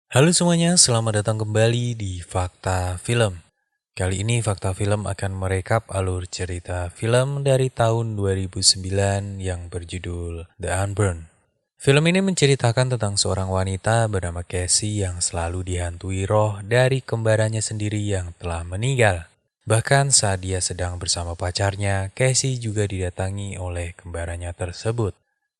Halo semuanya, selamat datang kembali di Fakta Film. Kali ini Fakta Film akan merekap alur cerita film dari tahun 2009 yang berjudul The Unburned. Film ini menceritakan tentang seorang wanita bernama Casey yang selalu dihantui roh dari kembarannya sendiri yang telah meninggal. Bahkan saat dia sedang bersama pacarnya, Casey juga didatangi oleh kembarannya tersebut.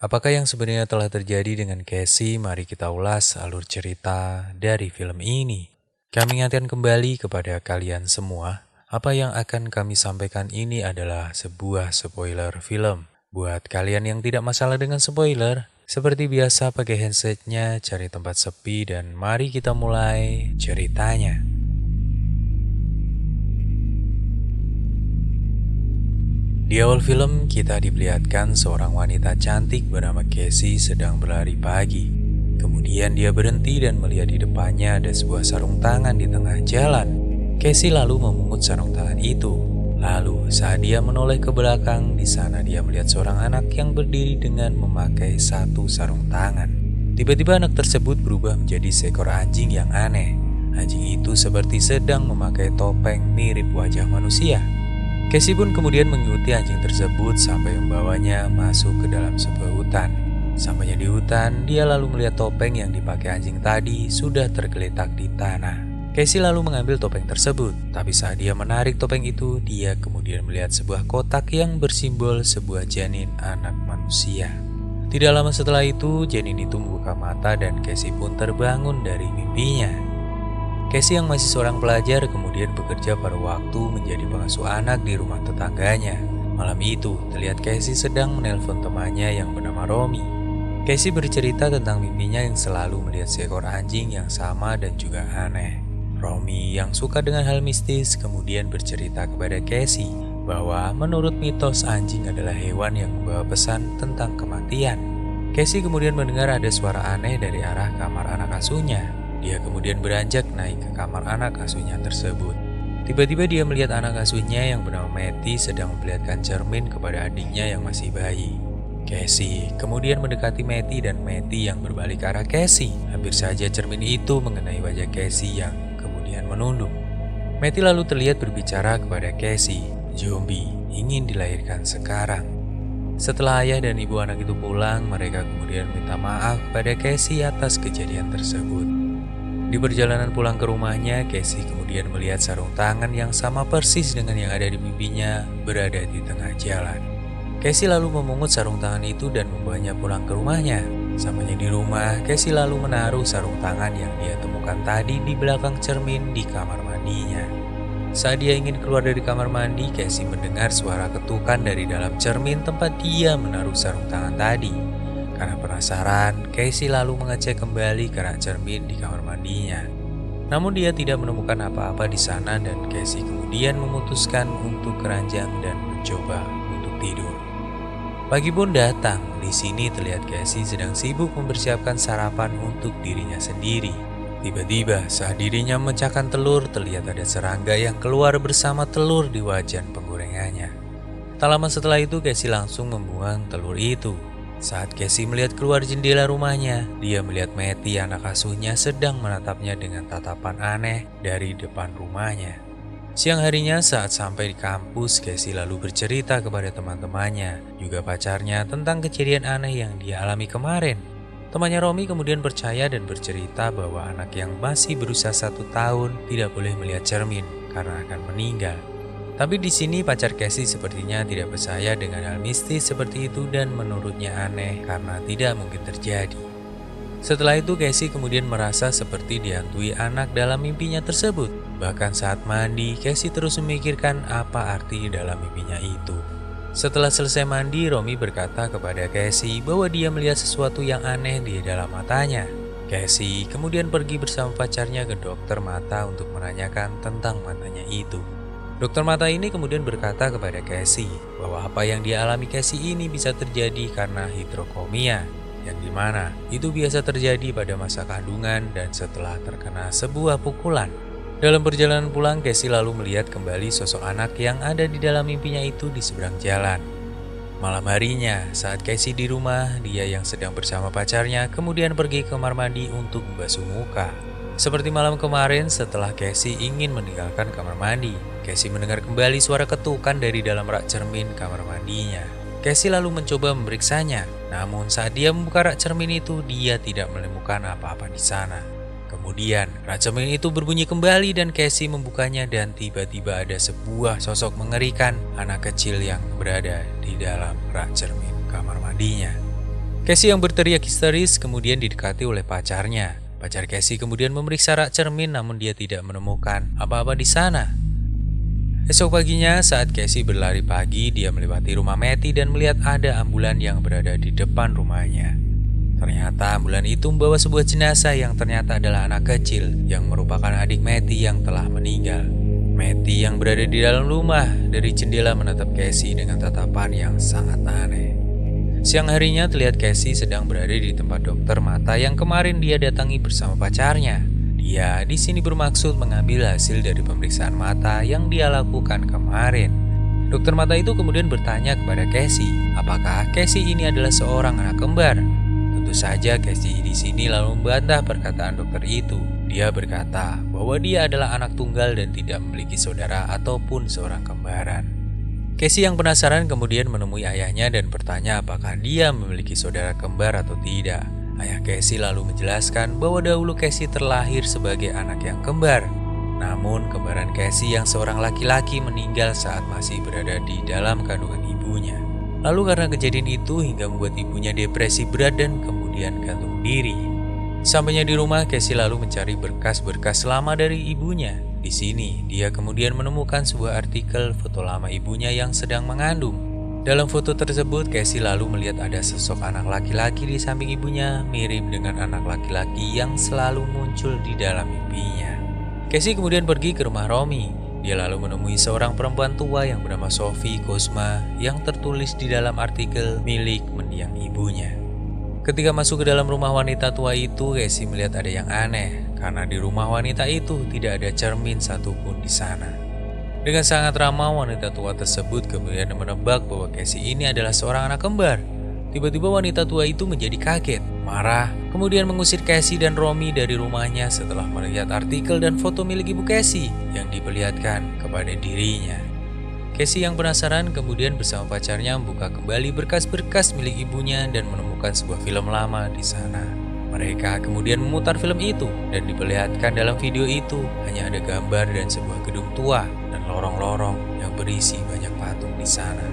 Apakah yang sebenarnya telah terjadi dengan Casey? Mari kita ulas alur cerita dari film ini. Kami ingatkan kembali kepada kalian semua, apa yang akan kami sampaikan ini adalah sebuah spoiler film. Buat kalian yang tidak masalah dengan spoiler, seperti biasa pakai handsetnya, cari tempat sepi, dan mari kita mulai ceritanya. Di awal film, kita diperlihatkan seorang wanita cantik bernama Casey sedang berlari pagi. Kemudian dia berhenti dan melihat di depannya ada sebuah sarung tangan di tengah jalan. Casey lalu memungut sarung tangan itu. Lalu saat dia menoleh ke belakang, di sana dia melihat seorang anak yang berdiri dengan memakai satu sarung tangan. Tiba-tiba anak tersebut berubah menjadi seekor anjing yang aneh. Anjing itu seperti sedang memakai topeng mirip wajah manusia. Casey pun kemudian mengikuti anjing tersebut sampai membawanya masuk ke dalam sebuah hutan. Sampainya di hutan, dia lalu melihat topeng yang dipakai anjing tadi sudah tergeletak di tanah. Casey lalu mengambil topeng tersebut, tapi saat dia menarik topeng itu, dia kemudian melihat sebuah kotak yang bersimbol sebuah janin anak manusia. Tidak lama setelah itu, janin itu membuka mata dan Casey pun terbangun dari mimpinya. Casey yang masih seorang pelajar kemudian bekerja pada waktu menjadi pengasuh anak di rumah tetangganya. Malam itu, terlihat Casey sedang menelpon temannya yang bernama Romy. Casey bercerita tentang mimpinya yang selalu melihat seekor anjing yang sama dan juga aneh. Romy yang suka dengan hal mistis kemudian bercerita kepada Casey bahwa menurut mitos anjing adalah hewan yang membawa pesan tentang kematian. Casey kemudian mendengar ada suara aneh dari arah kamar anak asuhnya. Dia kemudian beranjak naik ke kamar anak asuhnya tersebut. Tiba-tiba dia melihat anak asuhnya yang bernama Matty sedang memperlihatkan cermin kepada adiknya yang masih bayi. Casey kemudian mendekati Matty dan Matty yang berbalik ke arah Casey. Hampir saja cermin itu mengenai wajah Casey yang kemudian menunduk. Matty lalu terlihat berbicara kepada Casey, "Zombie ingin dilahirkan sekarang." Setelah ayah dan ibu anak itu pulang, mereka kemudian minta maaf kepada Casey atas kejadian tersebut. Di perjalanan pulang ke rumahnya, Casey kemudian melihat sarung tangan yang sama persis dengan yang ada di mimpinya berada di tengah jalan. Casey lalu memungut sarung tangan itu dan membawanya pulang ke rumahnya. Sampainya di rumah, Casey lalu menaruh sarung tangan yang dia temukan tadi di belakang cermin di kamar mandinya. Saat dia ingin keluar dari kamar mandi, Casey mendengar suara ketukan dari dalam cermin tempat dia menaruh sarung tangan tadi. Karena penasaran, Casey lalu mengecek kembali ke rak cermin di kamar mandinya. Namun dia tidak menemukan apa-apa di sana dan Casey kemudian memutuskan untuk keranjang dan mencoba untuk tidur. Pagi pun datang. Di sini terlihat Casey sedang sibuk mempersiapkan sarapan untuk dirinya sendiri. Tiba-tiba saat dirinya memecahkan telur, terlihat ada serangga yang keluar bersama telur di wajan penggorengannya. Tak lama setelah itu Casey langsung membuang telur itu. Saat Casey melihat keluar jendela rumahnya, dia melihat Matty anak asuhnya sedang menatapnya dengan tatapan aneh dari depan rumahnya. Siang harinya saat sampai di kampus, Casey lalu bercerita kepada teman-temannya, juga pacarnya tentang kejadian aneh yang dia alami kemarin. Temannya Romy kemudian percaya dan bercerita bahwa anak yang masih berusia 1 tahun tidak boleh melihat cermin karena akan meninggal. Tapi di sini pacar Casey sepertinya tidak percaya dengan hal mistis seperti itu dan menurutnya aneh karena tidak mungkin terjadi. Setelah itu Casey kemudian merasa seperti dihantui anak dalam mimpinya tersebut. Bahkan saat mandi, Casey terus memikirkan apa arti dalam mimpinya itu. Setelah selesai mandi, Romy berkata kepada Casey bahwa dia melihat sesuatu yang aneh di dalam matanya. Casey kemudian pergi bersama pacarnya ke dokter mata untuk menanyakan tentang matanya itu. Dokter mata ini kemudian berkata kepada Casey bahwa apa yang dialami Casey ini bisa terjadi karena hidrokomia, yang dimana itu biasa terjadi pada masa kandungan dan setelah terkena sebuah pukulan. Dalam perjalanan pulang, Casey lalu melihat kembali sosok anak yang ada di dalam mimpinya itu di seberang jalan. Malam harinya, saat Casey di rumah, dia yang sedang bersama pacarnya kemudian pergi ke kamar mandi untuk membasuh muka. Seperti malam kemarin setelah Casey ingin meninggalkan kamar mandi, Casey mendengar kembali suara ketukan dari dalam rak cermin kamar mandinya. Casey lalu mencoba memeriksanya, namun saat dia membuka rak cermin itu, dia tidak menemukan apa-apa di sana. Kemudian, rak cermin itu berbunyi kembali dan Casey membukanya dan tiba-tiba ada sebuah sosok mengerikan anak kecil yang berada di dalam rak cermin kamar mandinya. Casey yang berteriak histeris kemudian didekati oleh pacarnya. Pacar Casey kemudian memeriksa rak cermin namun dia tidak menemukan apa-apa di sana. Esok paginya saat Casey berlari pagi, dia melewati rumah Matty dan melihat ada ambulan yang berada di depan rumahnya. Ternyata ambulan itu membawa sebuah jenazah yang ternyata adalah anak kecil yang merupakan adik Matty yang telah meninggal. Matty yang berada di dalam rumah dari jendela menatap Casey dengan tatapan yang sangat aneh. Siang harinya terlihat Casey sedang berada di tempat dokter mata yang kemarin dia datangi bersama pacarnya. Dia di sini bermaksud mengambil hasil dari pemeriksaan mata yang dia lakukan kemarin. Dokter mata itu kemudian bertanya kepada Casey, apakah Casey ini adalah seorang anak kembar? Tentu saja Casey di sini lalu membantah perkataan dokter itu. Dia berkata bahwa dia adalah anak tunggal dan tidak memiliki saudara ataupun seorang kembaran. Casey yang penasaran kemudian menemui ayahnya dan bertanya apakah dia memiliki saudara kembar atau tidak. Ayah Casey lalu menjelaskan bahwa dahulu Casey terlahir sebagai anak yang kembar. Namun kembaran Casey yang seorang laki-laki meninggal saat masih berada di dalam kandungan ibunya. Lalu karena kejadian itu hingga membuat ibunya depresi berat dan kemudian gantung diri. Sampainya di rumah, Casey lalu mencari berkas-berkas lama dari ibunya. Di sini, dia kemudian menemukan sebuah artikel foto lama ibunya yang sedang mengandung. Dalam foto tersebut, Casey lalu melihat ada sosok anak laki-laki di samping ibunya, mirip dengan anak laki-laki yang selalu muncul di dalam mimpinya. Casey kemudian pergi ke rumah Romy. Dia lalu menemui seorang perempuan tua yang bernama Sophie Cosma yang tertulis di dalam artikel milik mendiang ibunya. Ketika masuk ke dalam rumah wanita tua itu, Casey melihat ada yang aneh karena di rumah wanita itu tidak ada cermin satupun di sana. Dengan sangat ramah, wanita tua tersebut kemudian menebak bahwa Casey ini adalah seorang anak kembar. Tiba-tiba wanita tua itu menjadi kaget, marah, kemudian mengusir Casey dan Romy dari rumahnya setelah melihat artikel dan foto milik ibu Casey yang diperlihatkan kepada dirinya. Casey yang penasaran kemudian bersama pacarnya membuka kembali berkas-berkas milik ibunya dan menemukan sebuah film lama di sana. Mereka kemudian memutar film itu dan diperlihatkan dalam video itu hanya ada gambar dan sebuah gedung tua dan lorong-lorong yang berisi banyak patung di sana.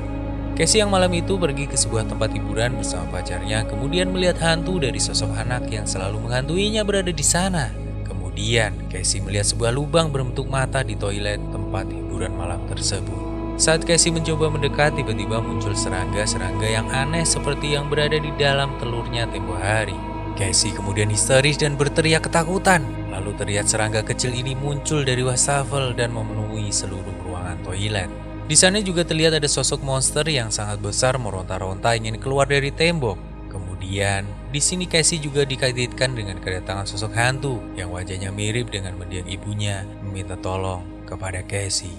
Casey yang malam itu pergi ke sebuah tempat hiburan bersama pacarnya kemudian melihat hantu dari sosok anak yang selalu menghantuinya berada di sana. Kemudian Casey melihat sebuah lubang berbentuk mata di toilet tempat hiburan malam tersebut. Saat Casey mencoba mendekat, tiba-tiba muncul serangga-serangga yang aneh seperti yang berada di dalam telurnya tempo hari. Casey kemudian histeris dan berteriak ketakutan. Lalu terlihat serangga kecil ini muncul dari wastafel dan memenuhi seluruh ruangan toilet. Di sana juga terlihat ada sosok monster yang sangat besar meronta-ronta ingin keluar dari tembok. Kemudian, di sini Casey juga dikaitkan dengan kedatangan sosok hantu yang wajahnya mirip dengan mendiang ibunya meminta tolong kepada Casey.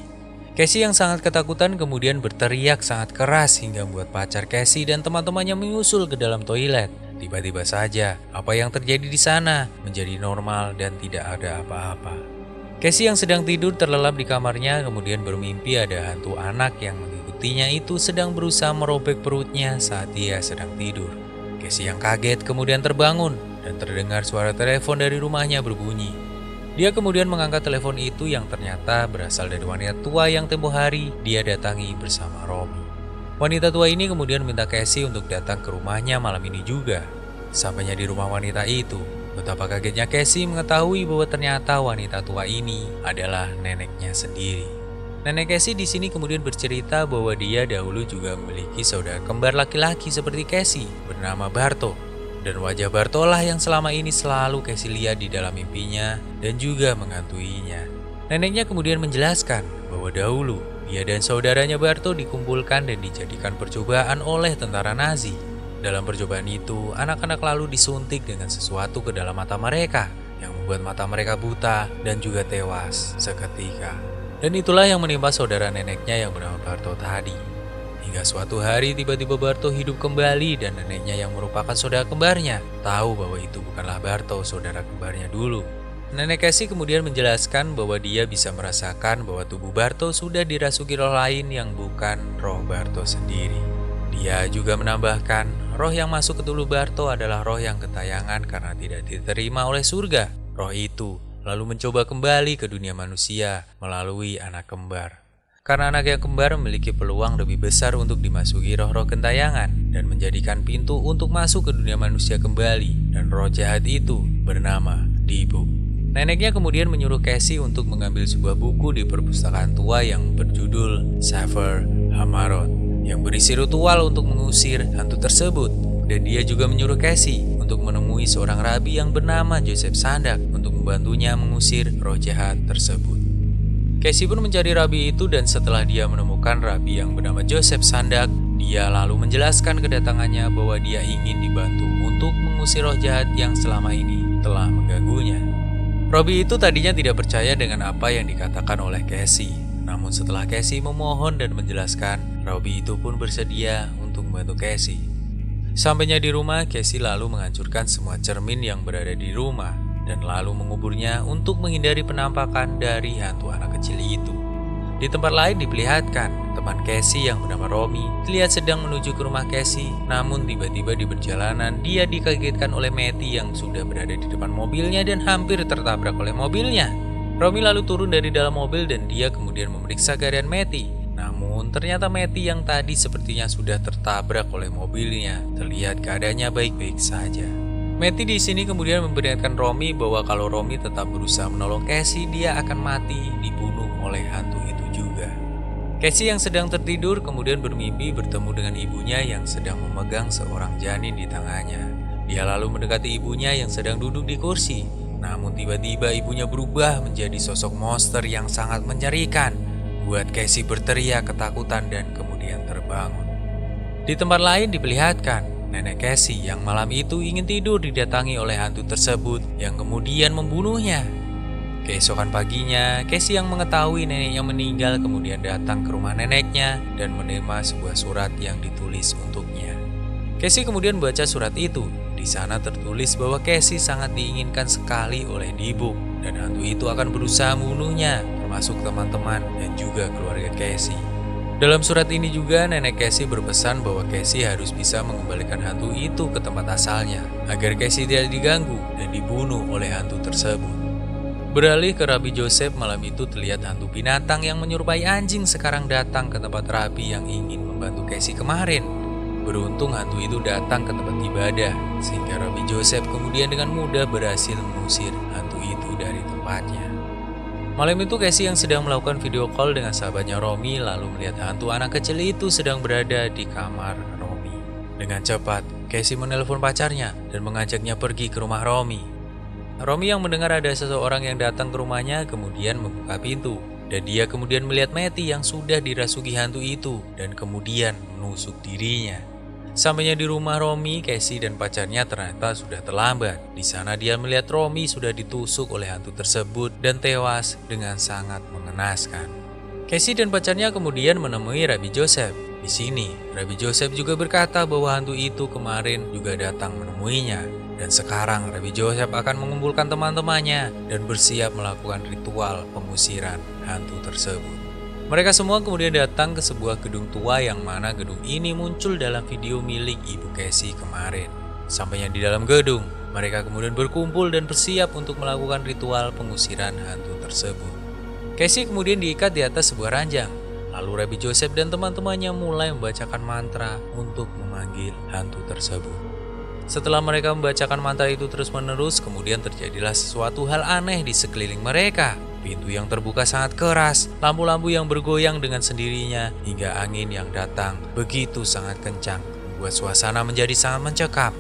Casey yang sangat ketakutan kemudian berteriak sangat keras hingga membuat pacar Casey dan teman-temannya menyusul ke dalam toilet. Tiba-tiba saja, apa yang terjadi di sana menjadi normal dan tidak ada apa-apa. Casey yang sedang tidur terlelap di kamarnya kemudian bermimpi ada hantu anak yang mengikutinya itu sedang berusaha merobek perutnya saat dia sedang tidur. Casey yang kaget kemudian terbangun dan terdengar suara telepon dari rumahnya berbunyi. Dia kemudian mengangkat telepon itu yang ternyata berasal dari wanita tua yang tempo hari dia datangi bersama Romy. Wanita tua ini kemudian minta Casey untuk datang ke rumahnya malam ini juga. Sampainya di rumah wanita itu, betapa kagetnya Casey mengetahui bahwa ternyata wanita tua ini adalah neneknya sendiri. Nenek Casey di sini kemudian bercerita bahwa dia dahulu juga memiliki saudara kembar laki-laki seperti Casey bernama Barto. Dan wajah Barto lah yang selama ini selalu Casey lihat di dalam mimpinya dan juga menghantuinya. Neneknya kemudian menjelaskan bahwa dahulu dia dan saudaranya Barto dikumpulkan dan dijadikan percobaan oleh tentara Nazi. Dalam percobaan itu, anak-anak lalu disuntik dengan sesuatu ke dalam mata mereka yang membuat mata mereka buta dan juga tewas seketika. Dan itulah yang menimpa saudara neneknya yang bernama Barto tadi. Hingga suatu hari tiba-tiba Barto hidup kembali dan neneknya yang merupakan saudara kembarnya tahu bahwa itu bukanlah Barto saudara kembarnya dulu. Nenek Casey kemudian menjelaskan bahwa dia bisa merasakan bahwa tubuh Barto sudah dirasuki roh lain yang bukan roh Barto sendiri. Dia juga menambahkan, roh yang masuk ke tubuh Barto adalah roh yang gentayangan karena tidak diterima oleh surga. Roh itu lalu mencoba kembali ke dunia manusia melalui anak kembar. Karena anak yang kembar memiliki peluang lebih besar untuk dimasuki roh-roh gentayangan dan menjadikan pintu untuk masuk ke dunia manusia kembali, dan roh jahat itu bernama Dibu. Neneknya kemudian menyuruh Casey untuk mengambil sebuah buku di perpustakaan tua yang berjudul Sefer Hamarot yang berisi ritual untuk mengusir hantu tersebut, dan dia juga menyuruh Casey untuk menemui seorang rabi yang bernama Joseph Sandak untuk membantunya mengusir roh jahat tersebut. Casey pun mencari rabi itu, dan setelah dia menemukan rabi yang bernama Joseph Sandak, dia lalu menjelaskan kedatangannya bahwa dia ingin dibantu untuk mengusir roh jahat yang selama ini telah mengganggunya. Robi itu tadinya tidak percaya dengan apa yang dikatakan oleh Casey. Namun setelah Casey memohon dan menjelaskan, Robi itu pun bersedia untuk membantu Casey. Sampainya di rumah, Casey lalu menghancurkan semua cermin yang berada di rumah dan lalu menguburnya untuk menghindari penampakan dari hantu anak kecil itu. Di tempat lain diperlihatkan, teman Casey yang bernama Romy terlihat sedang menuju ke rumah Casey, namun tiba-tiba di perjalanan dia dikagetkan oleh Matty yang sudah berada di depan mobilnya dan hampir tertabrak oleh mobilnya. Romy lalu turun dari dalam mobil dan dia kemudian memeriksa keadaan Matty. Namun ternyata Matty yang tadi sepertinya sudah tertabrak oleh mobilnya terlihat keadaannya baik-baik saja. Matty di sini kemudian memperingatkan Romy bahwa kalau Romy tetap berusaha menolong Casey, dia akan mati dibunuh oleh hantu itu juga. Casey yang sedang tertidur kemudian bermimpi bertemu dengan ibunya yang sedang memegang seorang janin di tangannya. Dia lalu mendekati ibunya yang sedang duduk di kursi. Namun tiba-tiba ibunya berubah menjadi sosok monster yang sangat menyerikan. Buat Casey berteriak ketakutan dan kemudian terbangun. Di tempat lain diperlihatkan nenek Casey yang malam itu ingin tidur didatangi oleh hantu tersebut yang kemudian membunuhnya. Keesokan paginya, Casey yang mengetahui neneknya meninggal kemudian datang ke rumah neneknya dan menerima sebuah surat yang ditulis untuknya. Casey kemudian membaca surat itu. Di sana tertulis bahwa Casey sangat diinginkan sekali oleh Dibu dan hantu itu akan berusaha membunuhnya, termasuk teman-teman dan juga keluarga Casey. Dalam surat ini juga nenek Casey berpesan bahwa Casey harus bisa mengembalikan hantu itu ke tempat asalnya agar Casey tidak diganggu dan dibunuh oleh hantu tersebut. Beralih ke Rabi Joseph, malam itu terlihat hantu binatang yang menyerupai anjing sekarang datang ke tempat Rabi yang ingin membantu Casey kemarin. Beruntung hantu itu datang ke tempat ibadah, sehingga Rabi Joseph kemudian dengan mudah berhasil mengusir hantu itu dari tempatnya. Malam itu Casey yang sedang melakukan video call dengan sahabatnya Romy lalu melihat hantu anak kecil itu sedang berada di kamar Romy. Dengan cepat, Casey menelpon pacarnya dan mengajaknya pergi ke rumah Romy. Romy yang mendengar ada seseorang yang datang ke rumahnya kemudian membuka pintu. Dan dia kemudian melihat Matty yang sudah dirasuki hantu itu dan kemudian menusuk dirinya. Sampainya di rumah Romy, Casey dan pacarnya ternyata sudah terlambat. Di sana dia melihat Romy sudah ditusuk oleh hantu tersebut dan tewas dengan sangat mengenaskan. Casey dan pacarnya kemudian menemui Rabi Joseph. Di sini, Rabi Joseph juga berkata bahwa hantu itu kemarin juga datang menemuinya. Dan sekarang Rabi Joseph akan mengumpulkan teman-temannya dan bersiap melakukan ritual pengusiran hantu tersebut. Mereka semua kemudian datang ke sebuah gedung tua yang mana gedung ini muncul dalam video milik Ibu Casey kemarin. Sampainya di dalam gedung, mereka kemudian berkumpul dan bersiap untuk melakukan ritual pengusiran hantu tersebut. Casey kemudian diikat di atas sebuah ranjang. Lalu Rabi Joseph dan teman-temannya mulai membacakan mantra untuk memanggil hantu tersebut. Setelah mereka membacakan mantra itu terus-menerus, kemudian terjadilah sesuatu hal aneh di sekeliling mereka. Pintu yang terbuka sangat keras, lampu-lampu yang bergoyang dengan sendirinya, hingga angin yang datang begitu sangat kencang, membuat suasana menjadi sangat mencekam.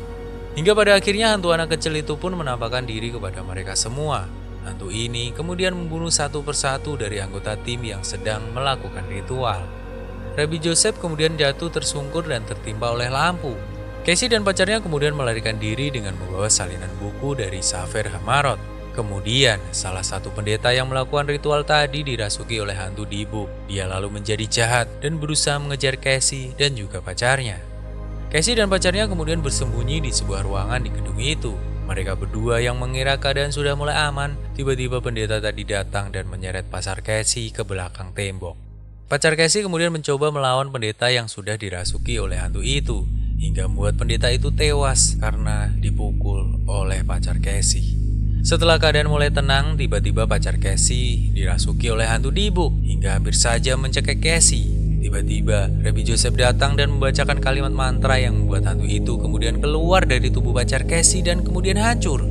Hingga pada akhirnya hantu anak kecil itu pun menampakkan diri kepada mereka semua. Hantu ini kemudian membunuh satu persatu dari anggota tim yang sedang melakukan ritual. Rabi Joseph kemudian jatuh tersungkur dan tertimpa oleh lampu. Casey dan pacarnya kemudian melarikan diri dengan membawa salinan buku dari Sefer Hamarot. Kemudian, salah satu pendeta yang melakukan ritual tadi dirasuki oleh hantu Dibu. Dia lalu menjadi jahat dan berusaha mengejar Casey dan juga pacarnya. Casey dan pacarnya kemudian bersembunyi di sebuah ruangan di gedung itu. Mereka berdua yang mengira keadaan sudah mulai aman, tiba-tiba pendeta tadi datang dan menyeret pacar Casey ke belakang tembok. Pacar Casey kemudian mencoba melawan pendeta yang sudah dirasuki oleh hantu itu, hingga membuat pendeta itu tewas karena dipukul oleh pacar Casey. Setelah keadaan mulai tenang, tiba-tiba pacar Casey dirasuki oleh hantu Dibu hingga hampir saja mencekik Casey. Tiba-tiba, Rabbi Joseph datang dan membacakan kalimat mantra yang membuat hantu itu kemudian keluar dari tubuh pacar Casey dan kemudian hancur.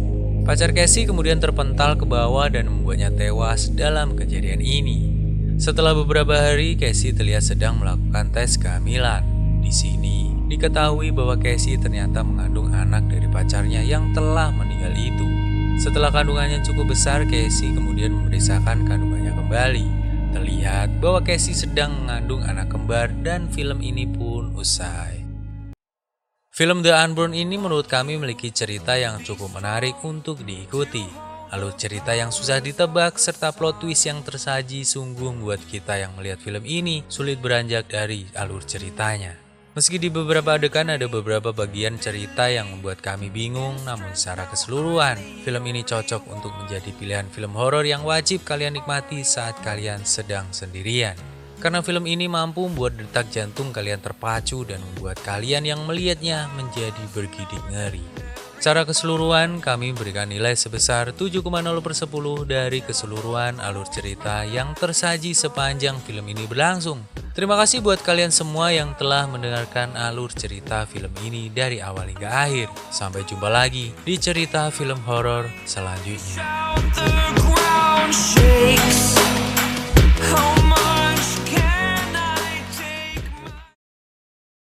Pacar Casey kemudian terpental ke bawah dan membuatnya tewas dalam kejadian ini. Setelah beberapa hari, Casey terlihat sedang melakukan tes kehamilan. Di sini, diketahui bahwa Casey ternyata mengandung anak dari pacarnya yang telah meninggal itu. Setelah kandungannya cukup besar, Casey kemudian memeriksakan kandungannya kembali. Terlihat bahwa Casey sedang mengandung anak kembar dan film ini pun usai. Film The Unborn ini menurut kami memiliki cerita yang cukup menarik untuk diikuti. Alur cerita yang susah ditebak serta plot twist yang tersaji sungguh membuat kita yang melihat film ini sulit beranjak dari alur ceritanya. Meski di beberapa adegan ada beberapa bagian cerita yang membuat kami bingung, namun secara keseluruhan, film ini cocok untuk menjadi pilihan film horor yang wajib kalian nikmati saat kalian sedang sendirian. Karena film ini mampu membuat detak jantung kalian terpacu dan membuat kalian yang melihatnya menjadi bergidik ngeri. Secara keseluruhan, kami berikan nilai sebesar 7,0/10 dari keseluruhan alur cerita yang tersaji sepanjang film ini berlangsung. Terima kasih buat kalian semua yang telah mendengarkan alur cerita film ini dari awal hingga akhir. Sampai jumpa lagi di cerita film horor selanjutnya.